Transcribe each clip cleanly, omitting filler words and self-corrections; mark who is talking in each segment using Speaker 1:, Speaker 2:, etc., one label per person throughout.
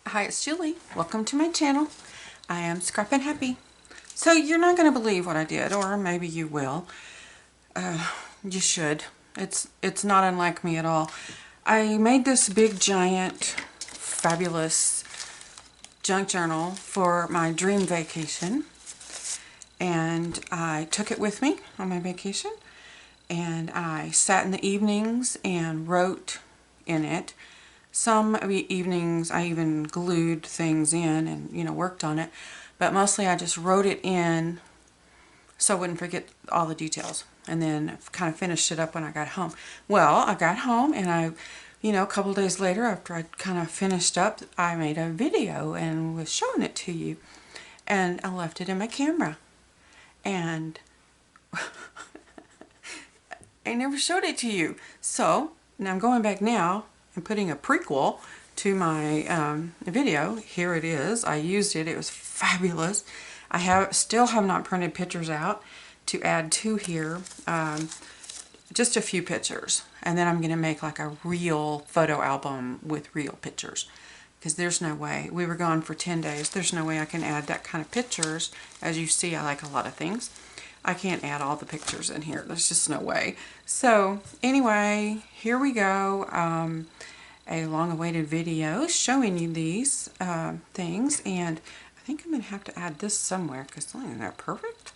Speaker 1: Hi, it's Julie. Welcome to my channel. I am Scrappin' Happy. So you're not going to believe what I did, or maybe you will. You should. It's not unlike me at all. I made this big, giant, fabulous junk journal for my dream vacation, and I took it with me on my vacation, and I sat in the evenings and wrote in it. Some evenings I even glued things in and, worked on it. But mostly I just wrote it in so I wouldn't forget all the details. And then kind of finished it up when I got home. Well, I got home and a couple days later after I kind of finished up, I made a video and was showing it to you. And I left it in my camera. And I never showed it to you. So now I'm going back now and putting a prequel to my video. Here it is. I used it. It was fabulous. I still have not printed pictures out to add to here. Just a few pictures. And then I'm going to make like a real photo album with real pictures. Because there's no way. We were gone for 10 days. There's no way I can add that kind of pictures. As you see, I like a lot of things. I can't add all the pictures in here. There's just no way. So anyway, here we go. A long-awaited video showing you these things, and I think I'm going to have to add this somewhere because isn't that perfect?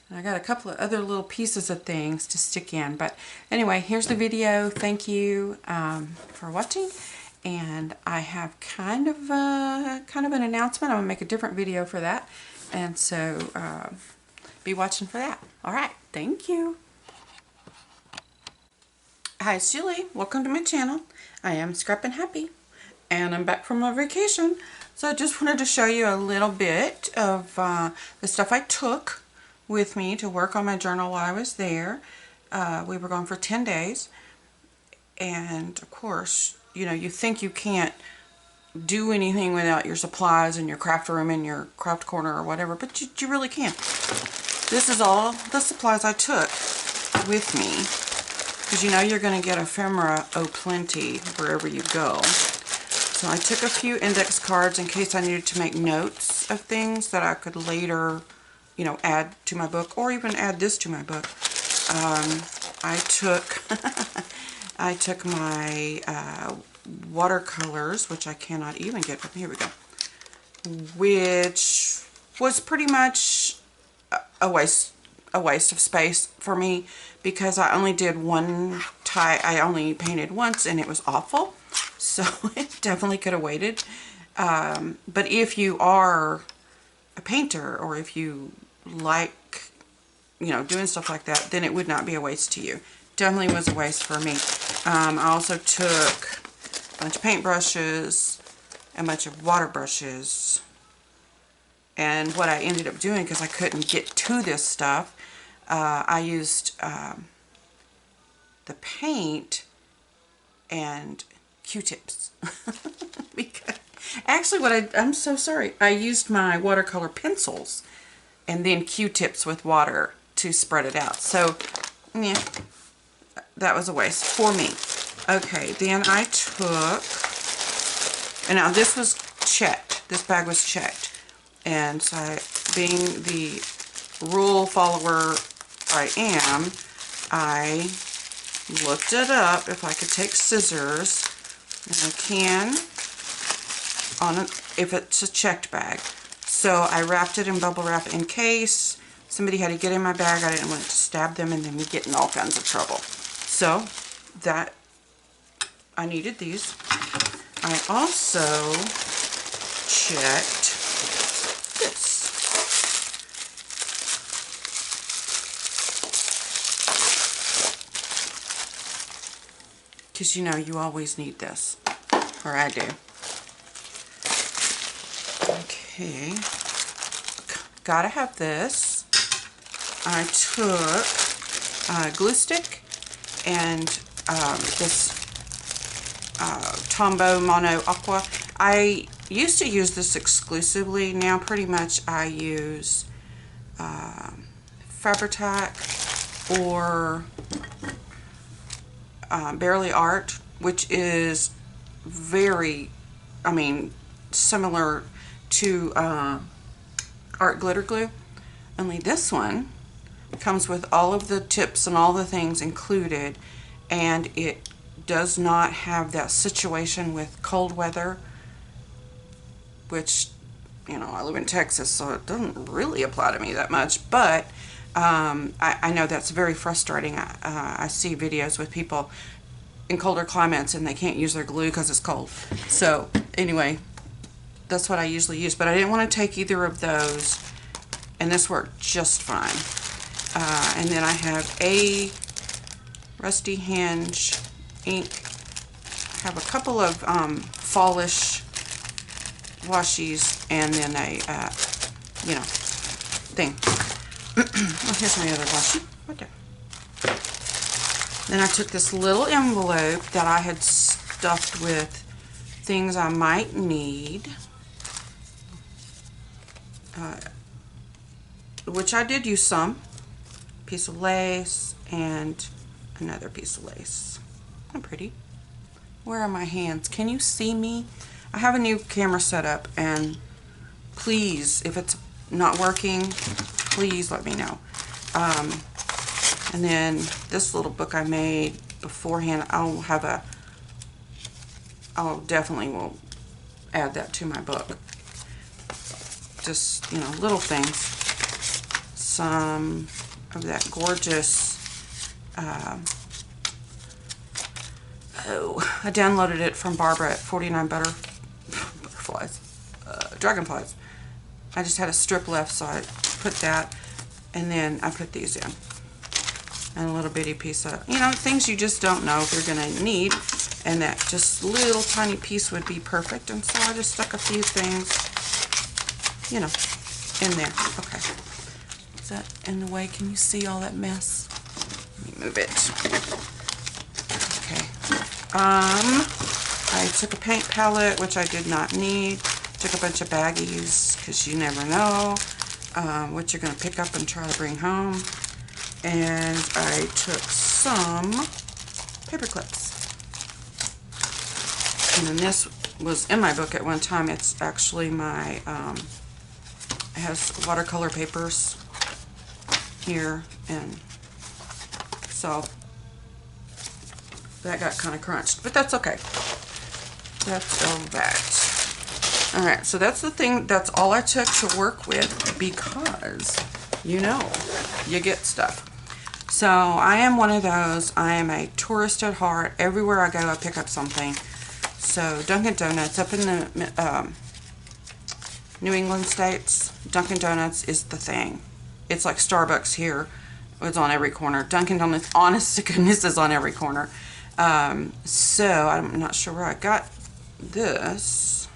Speaker 1: And I got a couple of other little pieces of things to stick in, but anyway, here's the video. Thank you for watching, and I have kind of an announcement. I'm going to make a different video for that, and so be watching for that. All right, thank you. Hi, it's Julie. Welcome to my channel. I am Scrappin' Happy, and I'm back from my vacation. So I just wanted to show you a little bit of the stuff I took with me to work on my journal while I was there. We were gone for 10 days, and of course, you think you can't do anything without your supplies and your craft room and your craft corner or whatever, but you really can. This is all the supplies I took with me. Because you're going to get ephemera plenty wherever you go. So I took a few index cards in case I needed to make notes of things that I could later, add to my book, or even add this to my book. I took I took my watercolors, which I cannot even get from here we go, which was pretty much a waste of space for me because I only did one tie. I only painted once and it was awful, so it definitely could have waited. But if you are a painter, or if you like doing stuff like that, then it would not be a waste to you. Definitely was a waste for me. I also took a bunch of paint brushes, a bunch of water brushes, and what I ended up doing, because I couldn't get to this stuff, I used the paint and Q-tips. Actually, I'm so sorry. I used my watercolor pencils and then Q-tips with water to spread it out. So, yeah, that was a waste for me. Okay, then I took, and now this was checked. This bag was checked. And so, being the rule follower I am, I looked it up if I could take scissors, and I can if it's a checked bag. So I wrapped it in bubble wrap in case somebody had to get in my bag. I didn't want to stab them and then we get in all kinds of trouble. So that I needed these. I also checked this. Because you always need this, or I do. Okay, gotta have this. I took glue stick and this Tombow Mono Aqua. I used to use this exclusively. Now pretty much I use Fabri-Tac or Barely Art, which is very, similar to art glitter glue, only this one comes with all of the tips and all the things included, and it does not have that situation with cold weather, which, you know, I live in Texas, so it doesn't really apply to me that much, but I know that's very frustrating. I see videos with people in colder climates and they can't use their glue because it's cold. So anyway, that's what I usually use, but I didn't want to take either of those, and this worked just fine. And then I have a Rusty Hinge ink. I have a couple of fallish washies, and then a you know, thing. Oh, here's my other washi. Right there. Then I took this little envelope that I had stuffed with things I might need, which I did use some. Piece of lace and another piece of lace. How pretty. Where are my hands? Can you see me? I have a new camera set up, and please, if it's not working, please let me know. And then this little book I made beforehand, I'll definitely will add that to my book. Just, you know, little things. Some of that gorgeous, I downloaded it from Barbara at 49 Dragonflies. I just had a strip left, so I put that, and then I put these in. And a little bitty piece of, you know, things you just don't know if you're going to need, and that just little tiny piece would be perfect, and so I just stuck a few things, you know, in there. Okay. Is that in the way? Can you see all that mess? Let me move it. Okay. I took a paint palette, which I did not need. Took a bunch of baggies, because you never know what you're going to pick up and try to bring home. And I took some paper clips. And then this was in my book at one time. It's actually my, it has watercolor papers here, and so that got kind of crunched, but that's okay. That's all that. All right, so that's the thing. That's all I took to work with, because, you know, you get stuff. So I am one of those. I am a tourist at heart. Everywhere I go, I pick up something. So Dunkin' Donuts up in the New England states, Dunkin' Donuts is the thing. It's like Starbucks here. It's on every corner. Dunkin' Donuts, honest to goodness, is on every corner. So I'm not sure where I got this,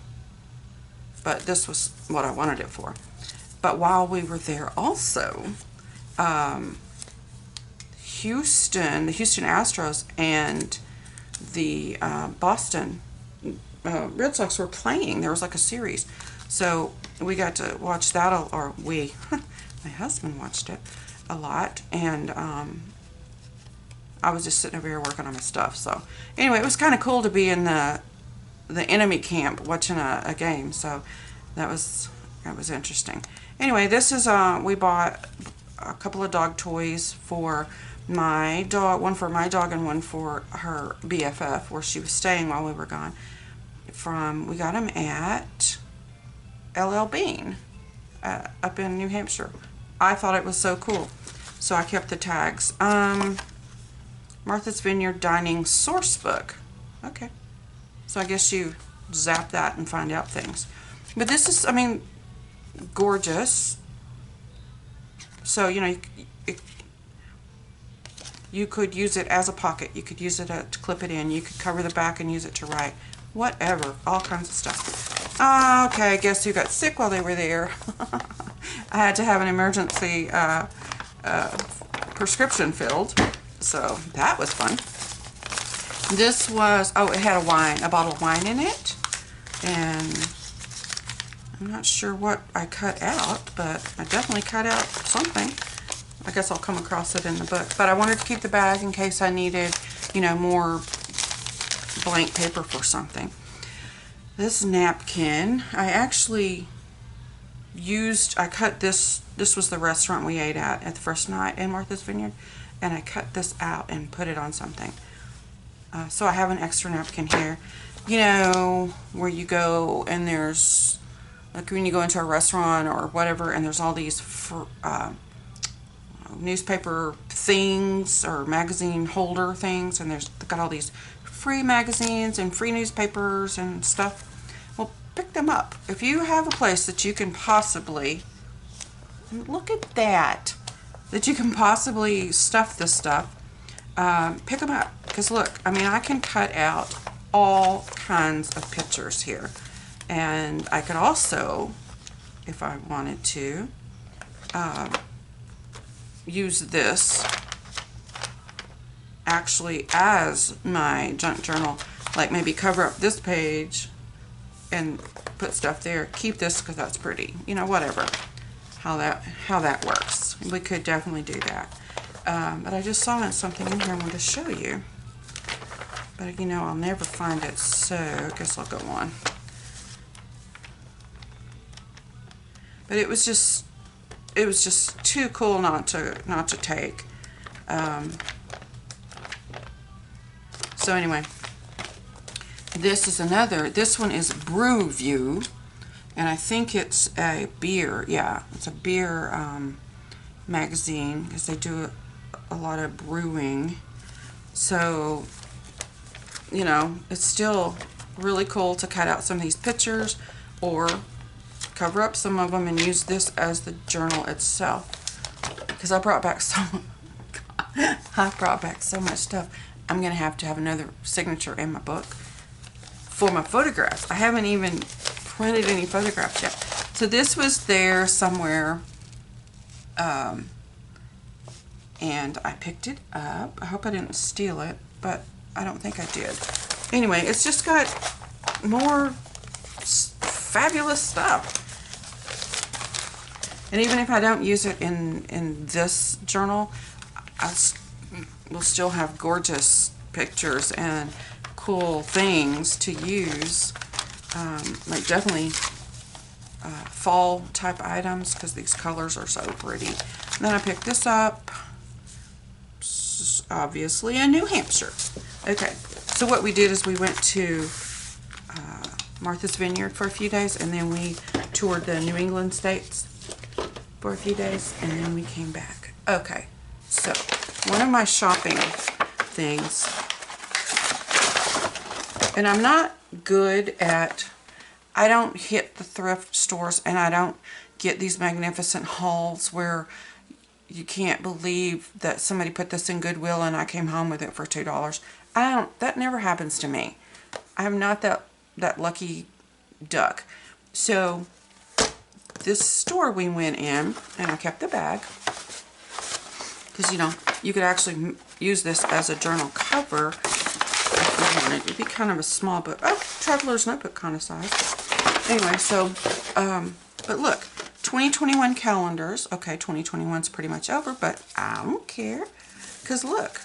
Speaker 1: but this was what I wanted it for. But while we were there also, the Houston Astros and the Boston Red Sox were playing. There was like a series. So we got to watch that, or we, my husband watched it a lot, and I was just sitting over here working on my stuff. So anyway, it was kind of cool to be in the enemy camp watching a game. So that was interesting. Anyway, this is we bought a couple of dog toys for my dog, one for my dog and one for her BFF, where she was staying while we were gone. We got them at LL Bean up in New Hampshire. I thought it was so cool, so I kept the tags. Martha's Vineyard Dining Source Book. Okay, so I guess you zap that and find out things. But this is, I mean, gorgeous. So, you know, you could use it as a pocket. You could use it to clip it in. You could cover the back and use it to write. Whatever. All kinds of stuff. Okay, guess who got sick while they were there? I had to have an emergency prescription filled. So that was fun. This was, oh, it had a bottle of wine in it. And I'm not sure what I cut out, but I definitely cut out something. I guess I'll come across it in the book. But I wanted to keep the bag in case I needed, you know, more blank paper for something. This napkin, I actually I cut this was the restaurant we ate at the first night in Martha's Vineyard, and I cut this out and put it on something. So I have an extra napkin here. You know, where you go and there's, like when you go into a restaurant or whatever, and there's all these newspaper things or magazine holder things, and they've got all these free magazines and free newspapers and stuff. Well, pick them up. If you have a place that you can possibly, look at that you can possibly stuff this stuff, pick them up. Because look, I mean, I can cut out all kinds of pictures here. And I could also, if I wanted to, use this actually as my junk journal. Like maybe cover up this page and put stuff there. Keep this because that's pretty. You know, whatever. How that works. We could definitely do that. But I just saw something in here I wanted to show you. But you know, I'll never find it, so I guess I'll go on. But it was just too cool not to take. So anyway, this one is Brew View, and I think it's a beer. Yeah, it's a beer magazine, because they do a lot of brewing. So, you know, it's still really cool to cut out some of these pictures or cover up some of them and use this as the journal itself. Because I brought back so much stuff. I'm going to have another signature in my book for my photographs. I haven't even printed any photographs yet. So this was there somewhere, and I picked it up. I hope I didn't steal it, but I don't think I did. Anyway, it's just got more fabulous stuff. And even if I don't use it in this journal, we'll still have gorgeous pictures and cool things to use. Like definitely fall type items, because these colors are so pretty. And then I picked this up. Obviously in New Hampshire. Okay, so what we did is we went to Martha's Vineyard for a few days, and then we toured the New England states for a few days, and then we came back. Okay, so one of my shopping things, and I'm not good at, I don't hit the thrift stores, and I don't get these magnificent hauls where you can't believe that somebody put this in Goodwill and I came home with it for $2. That never happens to me. I'm not that lucky duck. So this store we went in, and I kept the bag, because you know, you could actually use this as a journal cover if you wanted. It'd be kind of a small book. Oh, traveler's notebook kind of size. Anyway, so, but look, 2021 calendars. Okay, 2021's pretty much over, but I don't care. Because look,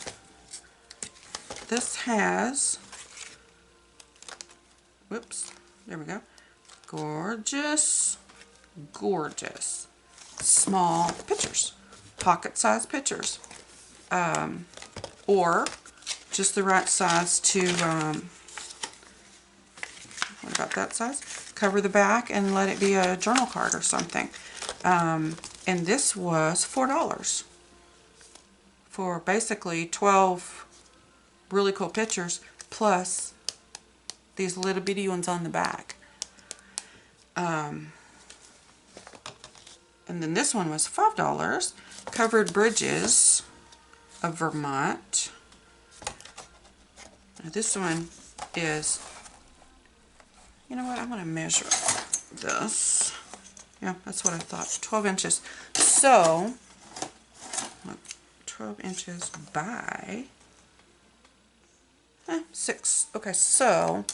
Speaker 1: this has, whoops, there we go. Gorgeous, gorgeous, small pictures. Pocket-sized pictures. Or just the right size to, what about that size? Cover the back and let it be a journal card or something. And this was $4 for basically 12 really cool pictures, plus these little bitty ones on the back. And then this one was $5. Covered Bridges of Vermont. Now this one is, you know what, I'm going to measure this. Yeah, that's what I thought. 12 inches. So, 12 inches by 6. Okay, so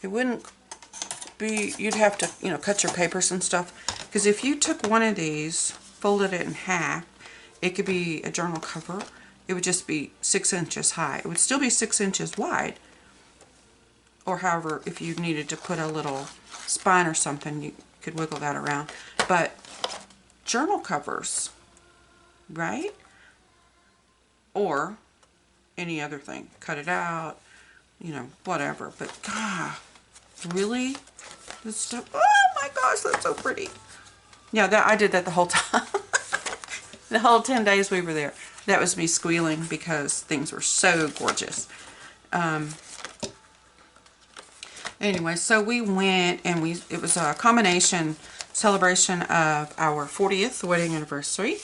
Speaker 1: it wouldn't be, you'd have to, you know, cut your papers and stuff. Because if you took one of these, folded it in half, it could be a journal cover. It would just be 6 inches high. It would still be 6 inches wide. or however, if you needed to put a little spine or something, you could wiggle that around. But journal covers, right? Or any other thing. Cut it out, you know, whatever. But God, really? This stuff, oh my gosh, that's so pretty. Yeah, that I did that the whole time. The whole 10 days we were there. That was me squealing because things were so gorgeous. Anyway, so we went and it was a combination celebration of our 40th wedding anniversary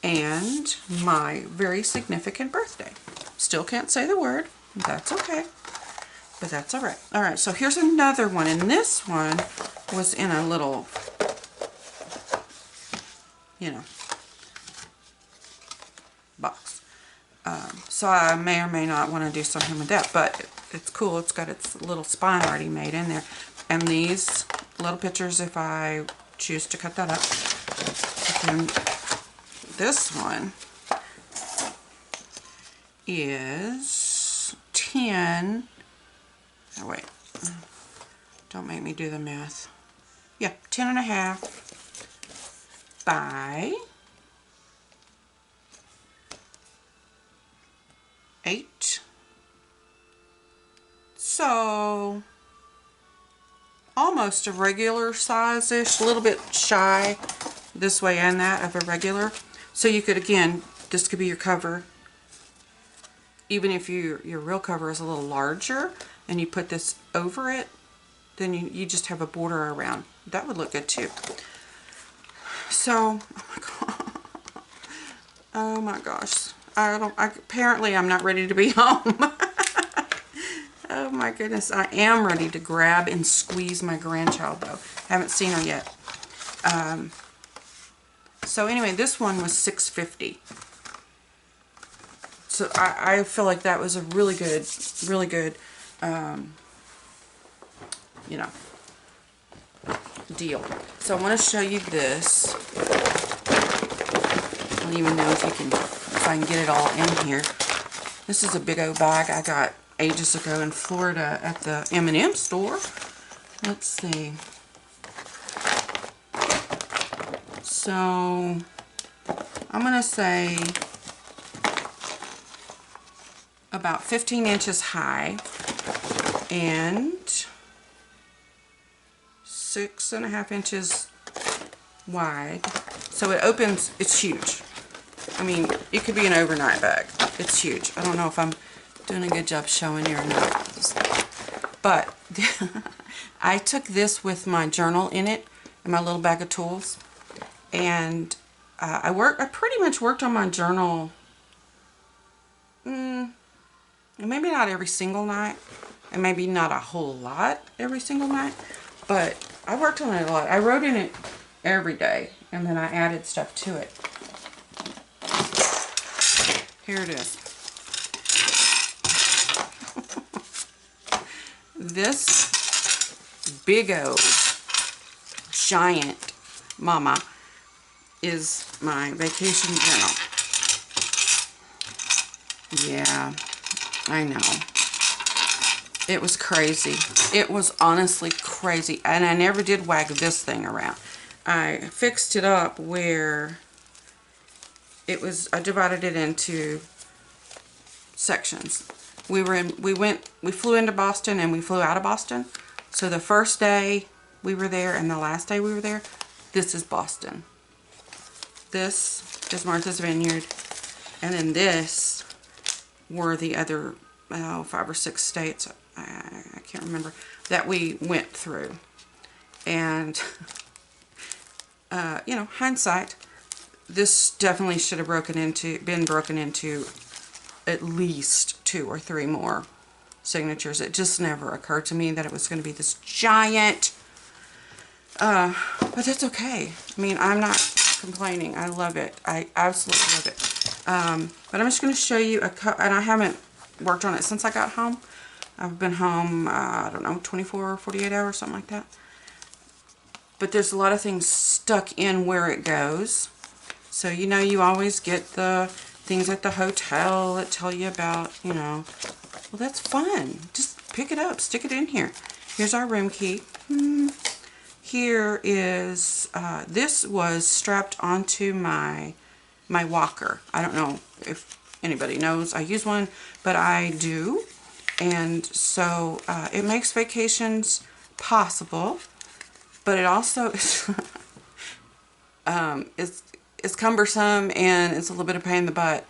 Speaker 1: and my very significant birthday. Still can't say the word. That's okay. But that's alright. Alright, so here's another one. And this one was in a little, you know, box. So I may or may not want to do something with that, but it's cool. It's got its little spine already made in there. And these little pictures, if I choose to cut that up. And this one is 10, oh wait, don't make me do the math. Yeah, 10.5 by 8. So almost a regular size-ish, a little bit shy this way and that of a regular. So you could, again, this could be your cover. Even if your real cover is a little larger and you put this over it, then you just have a border around. That would look good too. So, oh my God. Oh my gosh. Apparently I'm not ready to be home. Oh my goodness, I am ready to grab and squeeze my grandchild though. Haven't seen her yet. So anyway, this one was $6.50. So I feel like that was a really good, you know, deal. So I want to show you this. I don't even know if I can get it all in here. This is a big old bag I got ages ago in Florida at the M&M store. Let's see. So I'm going to say about 15 inches high and 6.5 inches wide. So it opens, it's huge. I mean, it could be an overnight bag. It's huge. I don't know if I'm doing a good job showing you or not. But I took this with my journal in it and my little bag of tools. And I pretty much worked on my journal maybe not every single night, and maybe not a whole lot every single night, but I worked on it a lot. I wrote in it every day, and then I added stuff to it. Here it is. This big old giant mama is my vacation journal. Yeah, I know. It was crazy. It was honestly crazy. And I never did wag this thing around. I fixed it up where it was, I divided it into sections. We flew into Boston and we flew out of Boston. So the first day we were there and the last day we were there, this is Boston. This is Martha's Vineyard. And then this were the other 5 or 6 states, I can't remember, that we went through. And, you know, hindsight, this definitely should have been broken into at least 2 or 3 more signatures. It just never occurred to me that it was going to be this giant, but that's okay. I mean, I'm not complaining. I love it. I absolutely love it. But I'm just going to show you and I haven't worked on it since I got home. I've been home, I don't know, 24 or 48 hours, something like that. But there's a lot of things stuck in where it goes. So, you know, you always get the things at the hotel that tell you about, you know, Well, that's fun. Just pick it up, stick it in here. Here's our room key. Here is, this was strapped onto my walker. I don't know if anybody knows I use one, but I do. And so it makes vacations possible, but it also is cumbersome and it's a little bit of pain in the butt.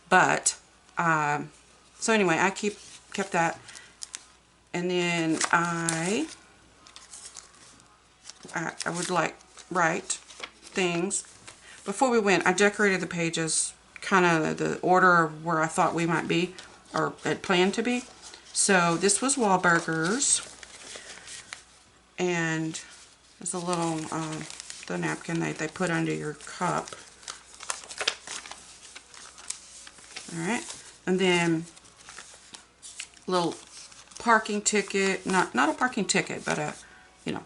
Speaker 1: But so anyway, I kept that, and then I would like write things. Before we went, I decorated the pages kind of the order of where I thought we might be, or had planned to be. So this was Wahlburgers, and there's a little the napkin they put under your cup. Alright, and then a little parking ticket, not a parking ticket, but a, you know,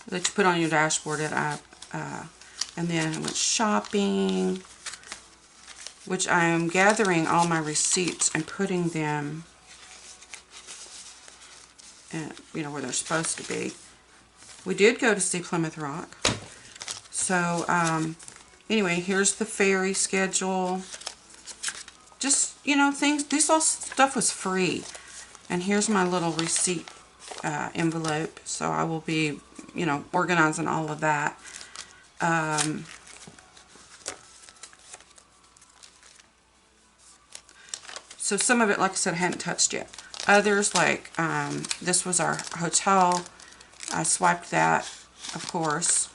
Speaker 1: that you put on your dashboard. And then I went shopping, which I am gathering all my receipts and putting them in, you know, where they're supposed to be. We did go to see Plymouth Rock. So, anyway, here's the ferry schedule. Just, you know, things, this all stuff was free. And here's my little receipt envelope. So I will be, you know, organizing all of that. So some of it, like I said, I hadn't touched yet. Others, like this was our hotel. I swiped that, of course.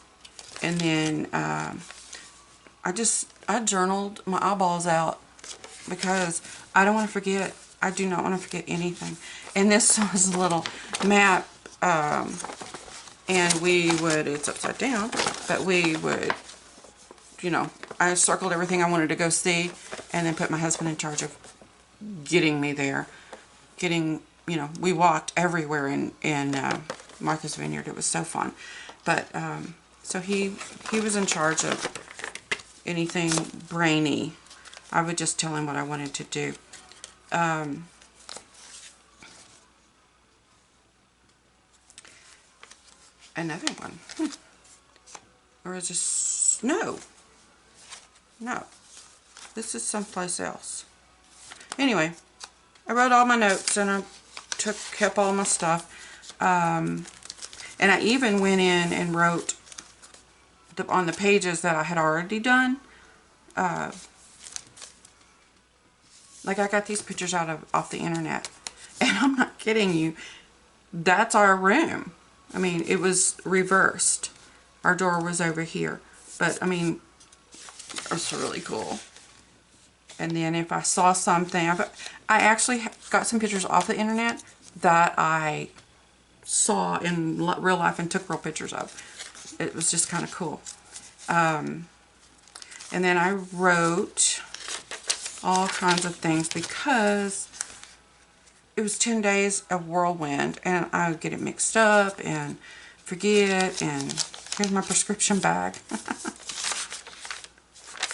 Speaker 1: And then I journaled my eyeballs out because I don't want to forget. I do not want to forget anything. And this was a little map, and we would, it's upside down, but we would, you know, I circled everything I wanted to go see, and then put my husband in charge of getting me there. You know, we walked everywhere in Martha's Vineyard. It was so fun. But, so he was in charge of anything brainy. I would just tell him what I wanted to do. Another one. Or is this... No. This is someplace else. Anyway, I wrote all my notes and I kept all my stuff. And I even went in and wrote on the pages that I had already done. Like I got these pictures off the internet. And I'm not kidding you. That's our room. I mean, it was reversed. Our door was over here. But, I mean, it's really cool. And then if I saw something, I actually got some pictures off the internet that I saw in real life and took real pictures of. It was just kind of cool. And then I wrote all kinds of things because it was 10 days of whirlwind, and I would get it mixed up and forget. And here's my prescription bag.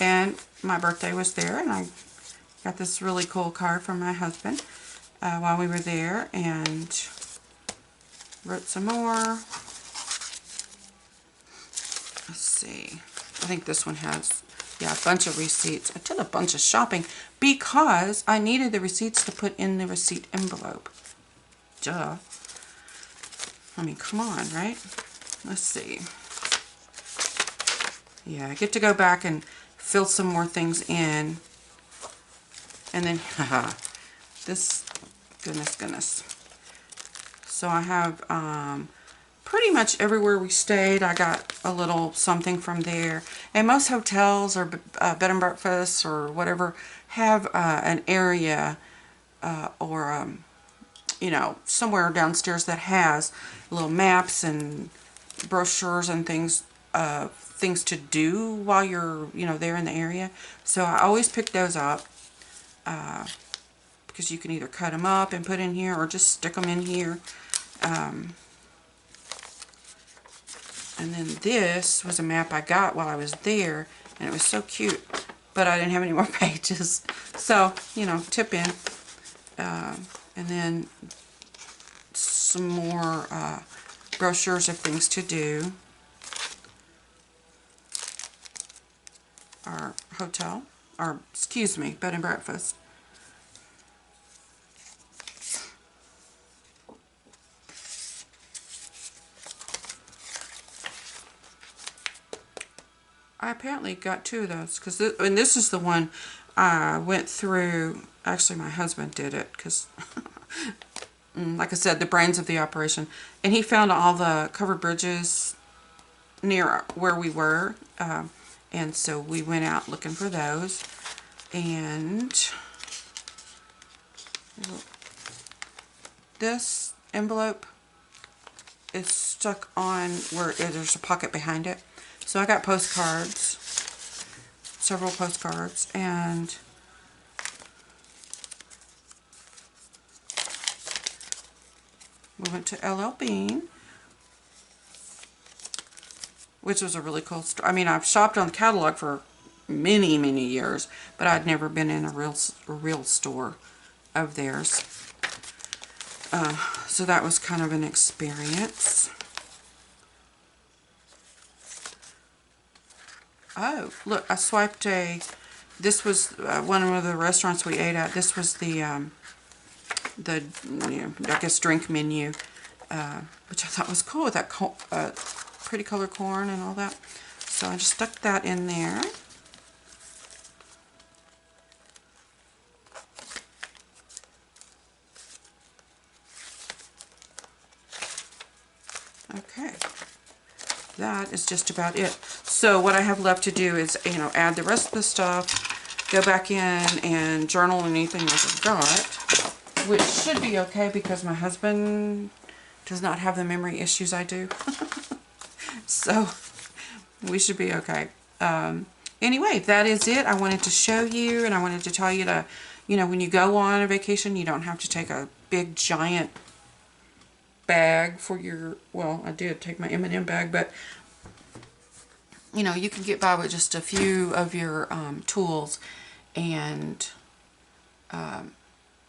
Speaker 1: And my birthday was there, and I got this really cool card from my husband while we were there, and wrote some more. Let's see. I think this one has, yeah, a bunch of receipts. I did a bunch of shopping because I needed the receipts to put in the receipt envelope. Duh. I mean, come on, right? Let's see. Yeah, I get to go back and fill some more things in. And then, haha, this, goodness. So I have, pretty much everywhere we stayed, I got a little something from there. And most hotels or bed and breakfasts or whatever have an area or, you know, somewhere downstairs that has little maps and brochures and things, things to do while you're, you know, there in the area. So I always pick those up because you can either cut them up and put in here or just stick them in here. And then this was a map I got while I was there, and it was so cute, but I didn't have any more pages. So, you know, tip in. And then some more brochures of things to do. Our hotel, or excuse me, bed and breakfast. I apparently got 2 of those, because and this is the one I went through. Actually, my husband did it, because like I said, the brains of the operation, and he found all the covered bridges near where we were, and so we went out looking for those. And this envelope is stuck on where there's a pocket behind it. So I got postcards, several postcards, and we went to LL Bean, which was a really cool store. I mean, I've shopped on the catalog for many, many years, but I'd never been in a real store of theirs. So that was kind of an experience. Oh, look, I swiped this was one of the restaurants we ate at. This was the I guess, drink menu, which I thought was cool with that pretty colored corn and all that. So I just stuck that in there. Okay, that is just about it. So what I have left to do is, add the rest of the stuff, go back in and journal anything I forgot, which should be okay because my husband does not have the memory issues I do. So we should be okay. Anyway, that is it. I wanted to show you, and I wanted to tell you to, when you go on a vacation, you don't have to take a big giant bag for your, well, I did take my M&M bag, but you can get by with just a few of your tools, and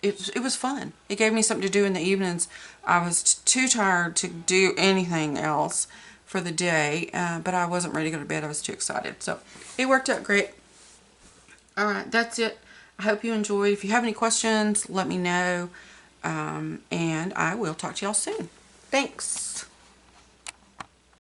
Speaker 1: it was fun. It gave me something to do in the evenings. I was too tired to do anything else for the day, but I wasn't ready to go to bed. I was too excited, so it worked out great. All right, that's it. I hope you enjoyed. If you have any questions, let me know, and I will talk to y'all soon. Thanks.